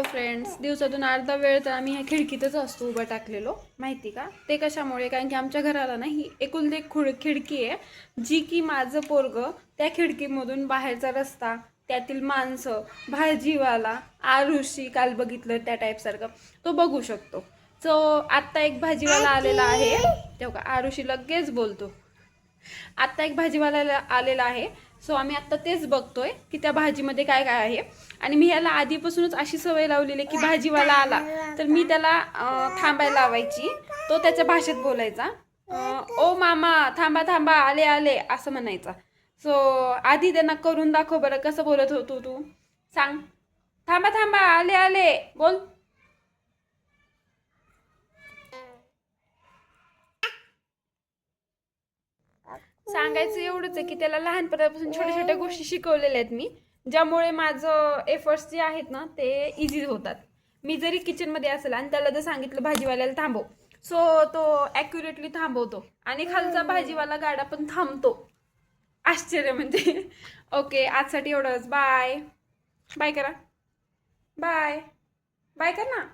Friends, दिवसातून अर्धा वेळ तर आम्ही ह्या खिडकीतच असतो उभं टाकलेलो, माहिती का? ते कशामुळे? कारण की आमच्या घराला ना ही एकुलती एक खिडकी आहे, जी की माझं पोरगं त्या खिडकीमधून बाहेरचा रस्ता, त्यातील माणसं, भाजीवाला, आरुषी काल बघितलं त्या टाईपसारखं तो बघू शकतो. सो आत्ता एक भाजीवाला आलेला आहे, तेव्हा आरुषी लगेच बोलतो. आत्ता एक भाजीवाला आलेला आहे. सो आम्ही आत्ता तेच बघतोय की त्या भाजीमध्ये काय काय आहे. आणि मी ह्याला आधीपासूनच अशी सवय लावलेली की भाजीवाला आला तर मी त्याला थांबायला लावायची. तो त्याच्या भाषेत बोलायचा, ओ मामा थांबा थांबा आले आले असं म्हणायचा. सो आधी त्यांना करून दाखव बरं, कसं बोलत होतो तू, सांग. थांबा थांबा आले आले बोल. सांगायचं एवढंच आहे की त्याला लहानपणापासून छोट्या छोट्या गोष्टी शिकवलेल्या आहेत मी, ज्यामुळे माझं एफर्ट्स जे आहेत ना ते इझी होतात. मी जरी किचनमध्ये असेल आणि त्याला जर सांगितलं भाजीवाल्याला थांबव, सो तो ॲक्युरेटली थांबवतो आणि खालचा भाजीवाला गाडा पण थांबतो. आश्चर्य म्हणजे. ओके, आजसाठी एवढंच. बाय बाय करा. बाय बाय कर ना.